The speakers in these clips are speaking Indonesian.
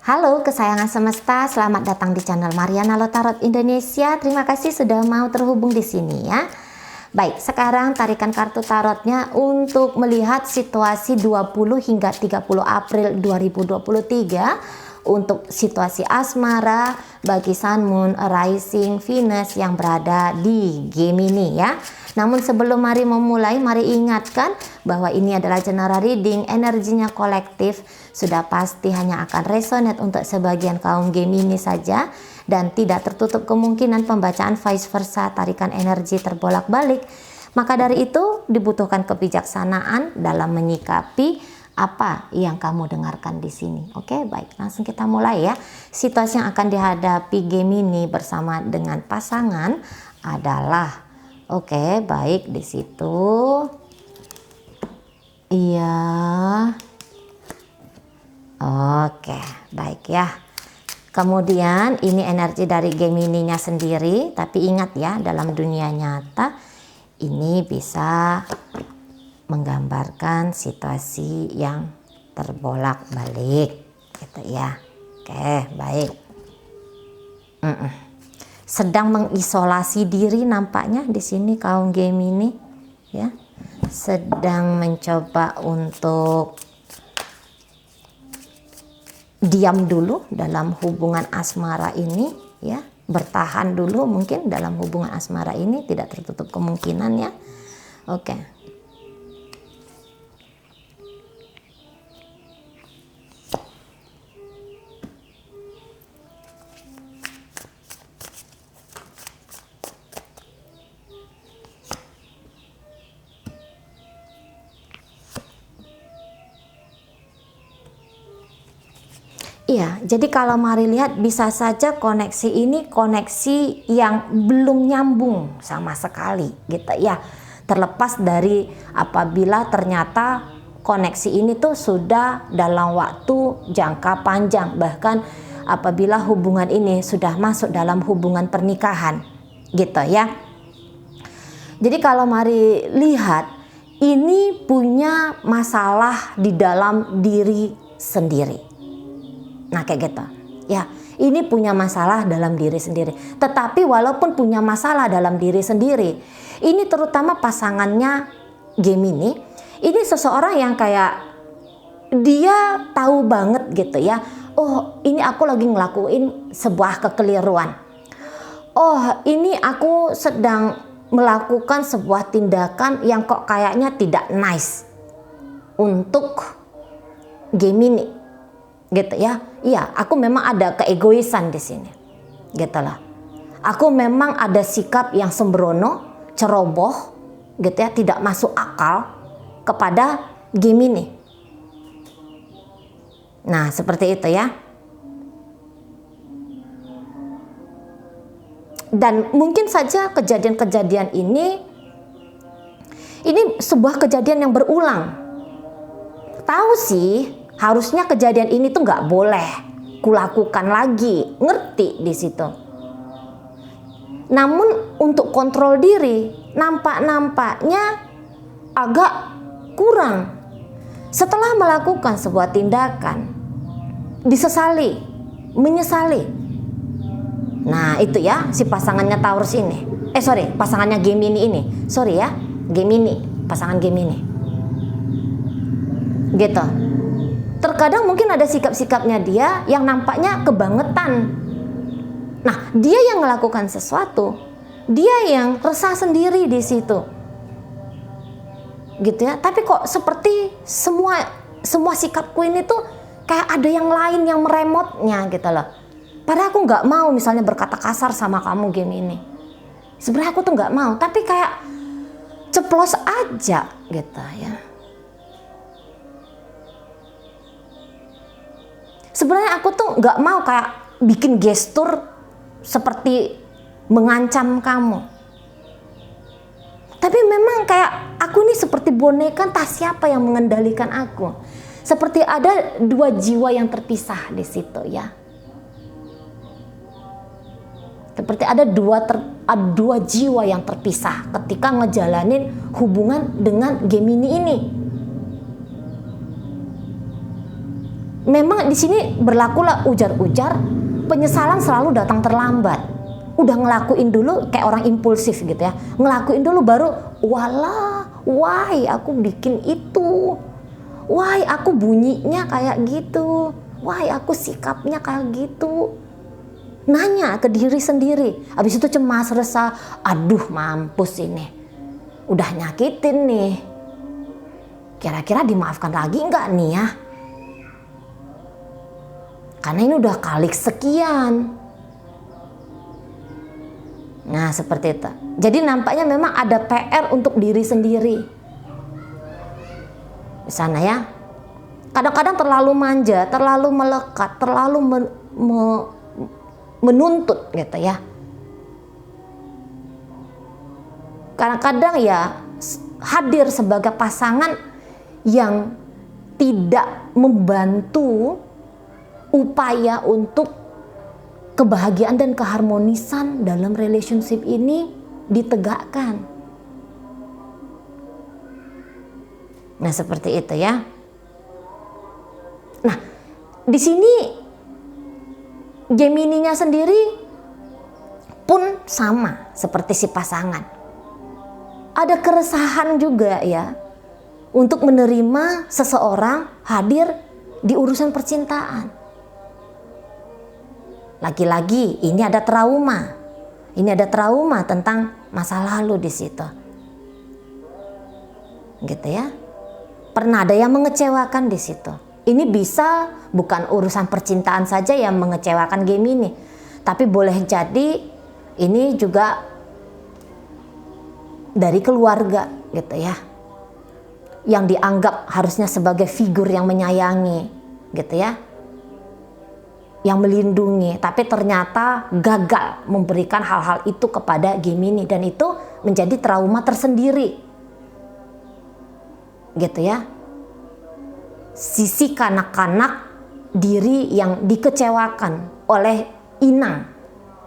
Halo kesayangan semesta, selamat datang di channel Mariana Lotarot Indonesia. Terima kasih sudah mau terhubung di sini ya. Baik, sekarang tarikan kartu tarotnya untuk melihat situasi 20 hingga 30 April 2023 untuk situasi asmara bagi Sun, Moon, Rising, Venus yang berada di Gemini ya. Namun sebelum mari memulai, mari ingatkan bahwa ini adalah general reading, energinya kolektif, sudah pasti hanya akan resonate untuk sebagian kaum Gemini saja dan tidak tertutup kemungkinan pembacaan vice versa, tarikan energi terbolak-balik. Maka dari itu dibutuhkan kebijaksanaan dalam menyikapi apa yang kamu dengarkan di sini. Oke, baik, langsung kita mulai ya. Situasi yang akan dihadapi Gemini bersama dengan pasangan adalah baik di situ. Iya. Oke, baik ya. Kemudian ini energi dari Gemininya sendiri, tapi ingat ya, dalam dunia nyata ini bisa menggambarkan situasi yang terbolak-balik gitu ya. Oke, baik. Sedang mengisolasi diri nampaknya di sini kaum Gemini ya. Sedang mencoba untuk diam dulu dalam hubungan asmara ini ya, bertahan dulu mungkin dalam hubungan asmara ini, tidak tertutup kemungkinan ya. Oke. Iya, jadi kalau mari lihat, bisa saja koneksi ini koneksi yang belum nyambung sama sekali gitu ya. Terlepas dari apabila ternyata koneksi ini tuh sudah dalam waktu jangka panjang, bahkan apabila hubungan ini sudah masuk dalam hubungan pernikahan gitu ya. Jadi kalau mari lihat, ini punya masalah di dalam diri sendiri. Nah kayak gitu ya, ini punya masalah dalam diri sendiri. Tetapi walaupun punya masalah dalam diri sendiri, ini terutama pasangannya Gemini, ini seseorang yang kayak dia tahu banget gitu ya, oh ini aku lagi ngelakuin sebuah kekeliruan, oh ini aku sedang melakukan sebuah tindakan yang kok kayaknya tidak nice untuk Gemini gitu ya. Iya, aku memang ada keegoisan di sini gitu lah. Aku memang ada sikap yang sembrono, ceroboh gitu ya, tidak masuk akal kepada Gemini. Nah seperti itu ya. Dan mungkin saja kejadian-kejadian ini sebuah kejadian yang berulang. Tahu sih, harusnya kejadian ini tuh nggak boleh kulakukan lagi, ngerti di situ. Namun untuk kontrol diri nampaknya agak kurang. Setelah melakukan sebuah tindakan, disesali, menyesali. Nah itu ya, si pasangannya Taurus ini, pasangannya Gemini ini, Gemini, pasangan Gemini gitu. Terkadang mungkin ada sikap-sikapnya dia yang nampaknya kebangetan. Nah, dia yang melakukan sesuatu, dia yang resah sendiri di situ, gitu ya. Tapi kok seperti semua sikapku ini tuh kayak ada yang lain yang meremotnya gitu loh. Padahal aku nggak mau misalnya berkata kasar sama kamu Gemini. Sebenarnya aku tuh nggak mau, tapi kayak ceplos aja gitu ya. Sebenarnya aku tuh nggak mau kayak bikin gestur seperti mengancam kamu. Tapi memang kayak aku ini seperti boneka, entah siapa yang mengendalikan aku. Seperti ada dua jiwa yang terpisah di situ ya. Seperti ada dua jiwa yang terpisah ketika ngejalanin hubungan dengan Gemini ini. memang di sini berlakulah ujar-ujar, penyesalan selalu datang terlambat. Udah ngelakuin dulu kayak orang impulsif gitu ya, ngelakuin dulu baru walah, why aku bikin itu, why aku bunyinya kayak gitu, why aku sikapnya kayak gitu. Nanya ke diri sendiri, habis itu cemas, resah, aduh mampus ini, udah nyakitin nih, kira-kira dimaafkan lagi nggak nih ya, karena ini udah kali sekian. Nah seperti itu. Jadi nampaknya memang ada PR untuk diri sendiri di sana ya. Kadang-kadang terlalu manja, terlalu melekat, terlalu menuntut gitu ya. Kadang-kadang ya hadir sebagai pasangan yang tidak membantu upaya untuk kebahagiaan dan keharmonisan dalam relationship ini ditegakkan. Nah, seperti itu ya. Nah, di sini Gemininya sendiri pun sama seperti si pasangan. Ada keresahan juga ya untuk menerima seseorang hadir di urusan percintaan. Lagi-lagi ini ada trauma. Ini ada trauma tentang masa lalu di situ. Gitu ya. Pernah ada yang mengecewakan di situ. Ini bisa bukan urusan percintaan saja yang mengecewakan Gemini, tapi boleh jadi ini juga dari keluarga gitu ya. Yang dianggap harusnya sebagai figur yang menyayangi, gitu ya. Yang melindungi, tapi ternyata gagal memberikan hal-hal itu kepada Gemini dan itu menjadi trauma tersendiri. Gitu ya. Sisi kanak-kanak diri yang dikecewakan oleh inang,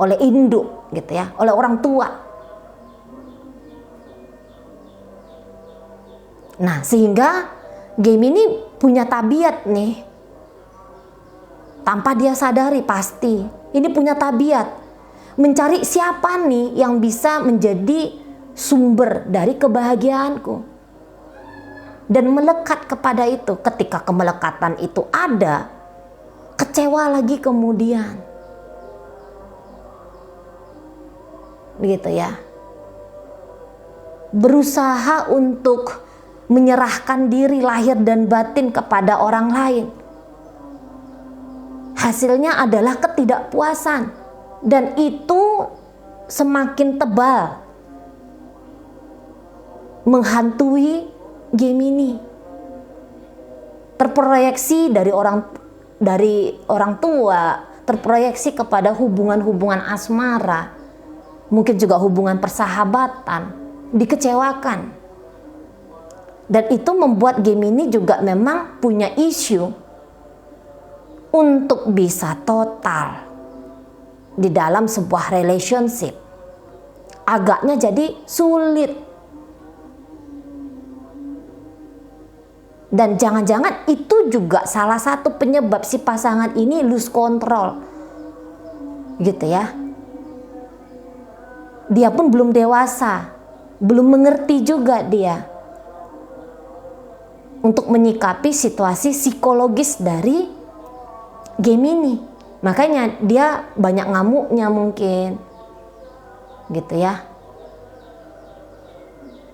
oleh induk gitu ya, oleh orang tua. Nah, sehingga Gemini punya tabiat nih, tanpa dia sadari pasti ini punya tabiat mencari siapa nih yang bisa menjadi sumber dari kebahagiaanku dan melekat kepada itu. Ketika kemelekatan itu ada, kecewa lagi kemudian, begitu ya, berusaha untuk menyerahkan diri lahir dan batin kepada orang lain. Hasilnya adalah ketidakpuasan dan itu semakin tebal menghantui Gemini. Terproyeksi dari orang tua, terproyeksi kepada hubungan-hubungan asmara, mungkin juga hubungan persahabatan, dikecewakan. Dan itu membuat Gemini juga memang punya isu untuk bisa total di dalam sebuah relationship. Agaknya jadi sulit. Dan jangan-jangan itu juga salah satu penyebab si pasangan ini lose control. Gitu ya. Dia pun belum dewasa, belum mengerti juga dia untuk menyikapi situasi psikologis dari Gemini. Makanya dia banyak ngamuknya mungkin. Gitu ya.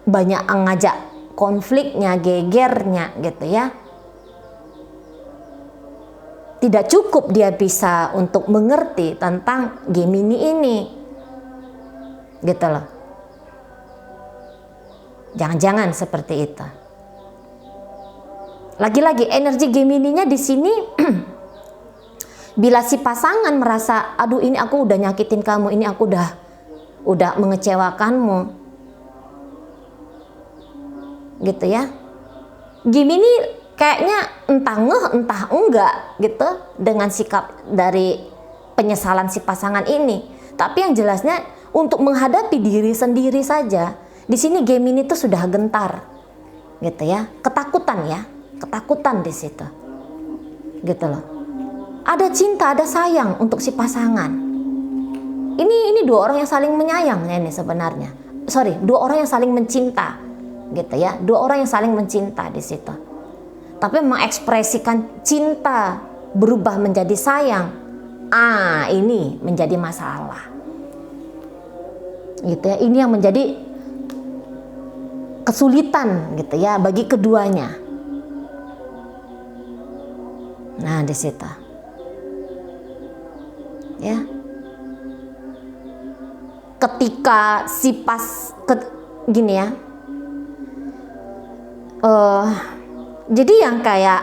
Banyak ngajak konfliknya, gegernya gitu ya. Tidak cukup dia bisa untuk mengerti tentang Gemini ini. Gitu loh. Jangan-jangan seperti itu. Lagi-lagi energi Gemininya di sini bila si pasangan merasa, aduh ini aku udah nyakitin kamu, ini aku udah mengecewakanmu, gitu ya. Gemini kayaknya entah ngeh entah enggak gitu dengan sikap dari penyesalan si pasangan ini. Tapi yang jelasnya untuk menghadapi diri sendiri saja, di sini Gemini itu sudah gentar, gitu ya, ketakutan ya, ketakutan di situ. gitu loh. Ada cinta, ada sayang untuk si pasangan. Ini dua orang yang saling menyayang ini sebenarnya. Dua orang yang saling mencinta, gitu ya. Dua orang yang saling mencinta di situ. Tapi mengekspresikan cinta berubah menjadi sayang, ini menjadi masalah. Gitu ya. Ini yang menjadi kesulitan gitu ya bagi keduanya. Nah, di situ. Ya. Ketika gini ya. Jadi yang kayak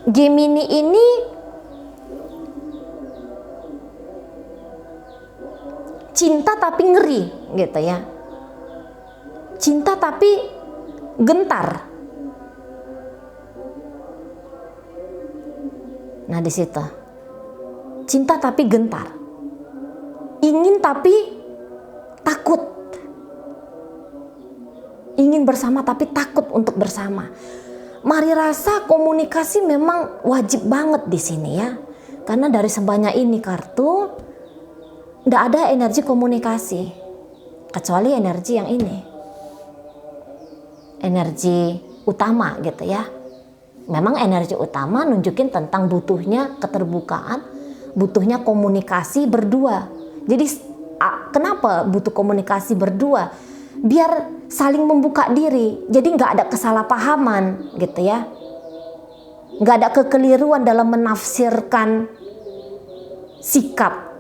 Gemini ini cinta tapi ngeri gitu ya. Cinta tapi gentar. Nah, di situ. Cinta tapi gentar. Ingin tapi takut. Ingin bersama tapi takut untuk bersama. Mari rasa komunikasi memang wajib banget di sini ya. Karena dari sebanyak ini kartu, tidak ada energi komunikasi. Kecuali energi yang ini. Energi utama gitu ya. Memang energi utama nunjukin tentang butuhnya keterbukaan, butuhnya komunikasi berdua. Jadi kenapa butuh komunikasi berdua? Biar saling membuka diri, jadi nggak ada kesalahpahaman gitu ya, nggak ada kekeliruan dalam menafsirkan sikap,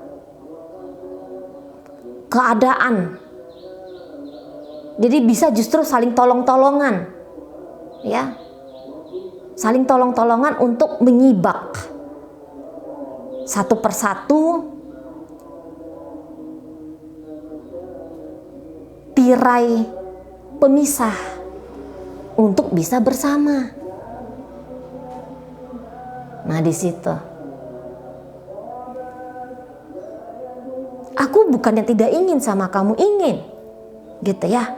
keadaan. Jadi bisa justru saling tolong-tolongan, ya, saling tolong-tolongan untuk menyibak satu persatu tirai pemisah untuk bisa bersama. Nah, di situ. Aku bukannya tidak ingin sama kamu, ingin. Gitu ya.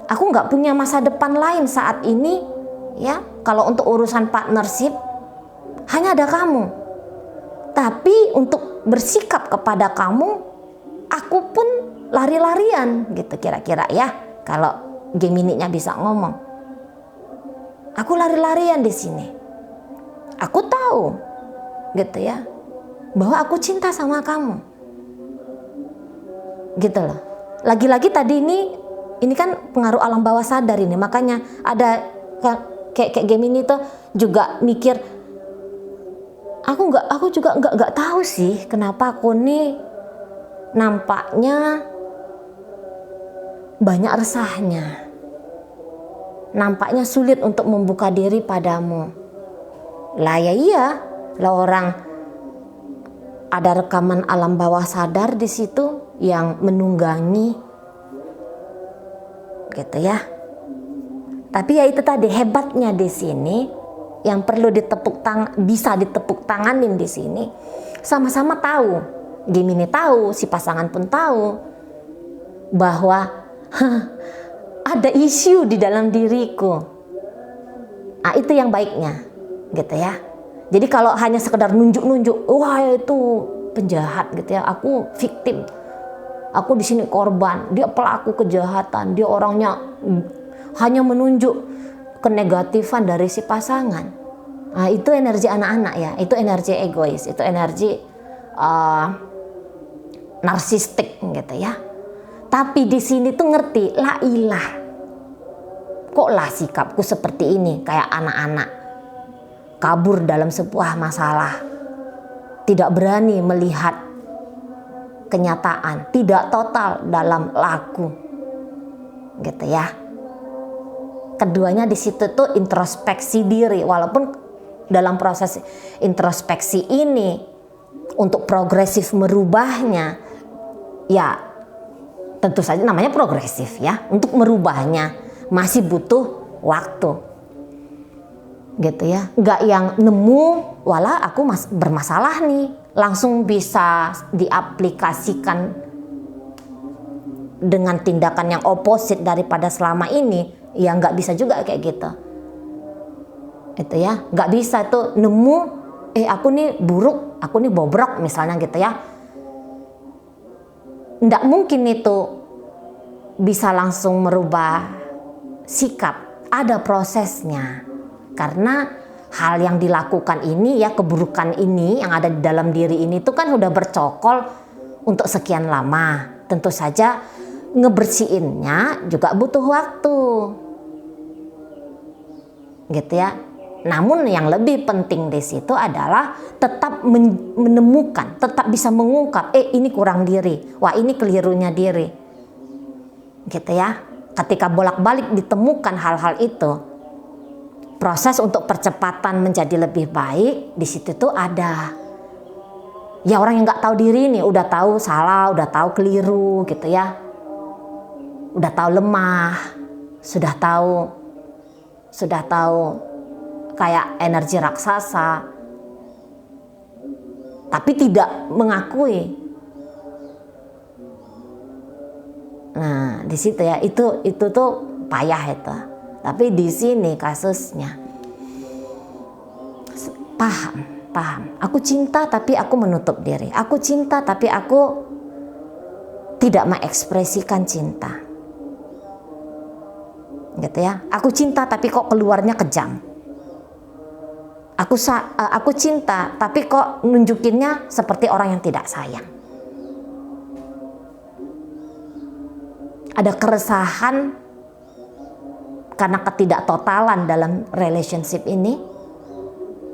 Aku nggak punya masa depan lain saat ini, ya. Kalau untuk urusan partnership hanya ada kamu. Tapi untuk bersikap kepada kamu, aku pun lari-larian gitu kira-kira ya, kalau Gemini-nya bisa ngomong. Aku lari-larian di sini. Aku tahu gitu ya, bahwa aku cinta sama kamu. Gitu loh. Lagi-lagi tadi ini kan pengaruh alam bawah sadar ini, makanya ada kayak Gemini tuh juga mikir, aku juga nggak tahu sih kenapa aku nih nampaknya banyak resahnya, nampaknya sulit untuk membuka diri padamu. Lah ya iya, lah orang ada rekaman alam bawah sadar di situ yang menunggangi, gitu ya. Tapi ya itu tadi hebatnya di sini, yang perlu bisa ditepuk tanganin di sini. Sama-sama tahu, Gemini tahu, si pasangan pun tahu bahwa ada isu di dalam diriku. Nah, itu yang baiknya, gitu ya. Jadi kalau hanya sekedar nunjuk-nunjuk, wah itu penjahat gitu ya, aku victim, aku di sini korban, dia pelaku kejahatan, dia orangnya, hanya menunjuk kenegatifan dari si pasangan. Nah, itu energi anak-anak ya, itu energi egois, itu energi narsistik gitu ya. Tapi di sini tuh ngerti, la ilah, kok lah sikapku seperti ini, kayak anak-anak kabur dalam sebuah masalah, tidak berani melihat kenyataan, tidak total dalam laku, gitu ya. Keduanya di situ tuh introspeksi diri, walaupun dalam proses introspeksi ini untuk progresif merubahnya, ya tentu saja namanya progresif ya, untuk merubahnya masih butuh waktu, gitu ya. Nggak yang nemu, wala aku bermasalah nih, langsung bisa diaplikasikan dengan tindakan yang opposite daripada selama ini, ya nggak bisa juga kayak gitu. Itu ya, nggak bisa tuh nemu, aku nih buruk, aku nih bobrok misalnya gitu ya. Nggak mungkin itu bisa langsung merubah sikap, ada prosesnya. Karena hal yang dilakukan ini ya, keburukan ini yang ada di dalam diri ini tuh kan udah bercokol untuk sekian lama. Tentu saja ngebersihinnya juga butuh waktu. Gitu ya. Namun yang lebih penting di situ adalah tetap menemukan, tetap bisa mengungkap, ini kurang diri, wah ini kelirunya diri. Gitu ya. Ketika bolak-balik ditemukan hal-hal itu, proses untuk percepatan menjadi lebih baik di situ tuh ada. Ya orang yang nggak tahu diri nih udah tahu salah, udah tahu keliru gitu ya. Udah tahu lemah, sudah tahu kayak energi raksasa, tapi tidak mengakui. Nah, di situ ya, itu tuh payah itu. Tapi di sini kasusnya paham. Aku cinta tapi aku menutup diri. Aku cinta tapi aku tidak mengekspresikan cinta. Gitu ya. Aku cinta tapi kok keluarnya kejam. Aku cinta tapi kok nunjukinnya seperti orang yang tidak sayang. Ada keresahan karena ketidaktotalan dalam relationship ini.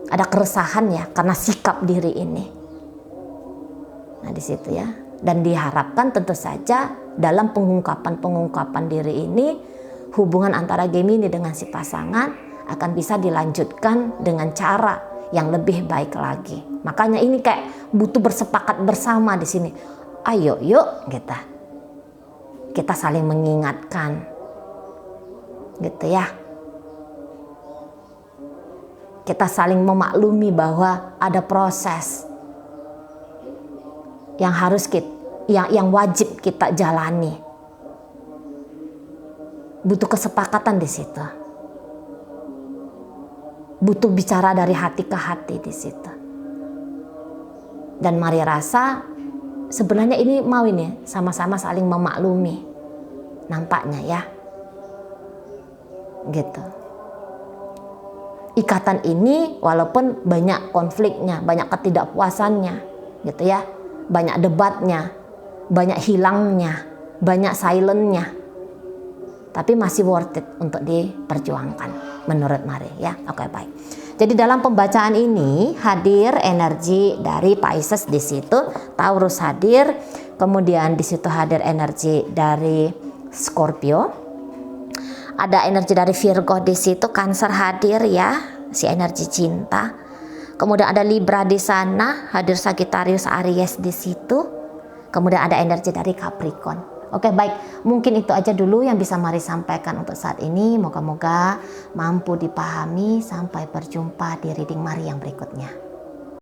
Ada keresahan ya karena sikap diri ini. Nah di situ ya. Dan diharapkan tentu saja dalam pengungkapan diri ini, hubungan antara Gemini dengan si pasangan akan bisa dilanjutkan dengan cara yang lebih baik lagi. Makanya ini kayak butuh bersepakat bersama di sini. Ayo yuk kita saling mengingatkan. Gitu ya. Kita saling memaklumi bahwa ada proses yang harus yang wajib kita jalani. Butuh kesepakatan di situ. Butuh bicara dari hati ke hati di situ. Dan mari rasa sebenarnya ini mau ini sama-sama saling memaklumi. Nampaknya ya. Gitu. Ikatan ini walaupun banyak konfliknya, banyak ketidakpuasannya, gitu ya. Banyak debatnya, banyak hilangnya, banyak silentnya. Tapi masih worth it untuk diperjuangkan menurut Mari ya. Oke, baik. Jadi dalam pembacaan ini hadir energi dari Pisces di situ, Taurus hadir, kemudian di situ hadir energi dari Scorpio. Ada energi dari Virgo di situ, Cancer hadir ya, si energi cinta. Kemudian ada Libra di sana, hadir Sagittarius, Aries di situ. Kemudian ada energi dari Capricorn. Oke, baik, mungkin itu aja dulu yang bisa Mari sampaikan untuk saat ini. Moga-moga mampu dipahami. Sampai berjumpa di reading Mari yang berikutnya.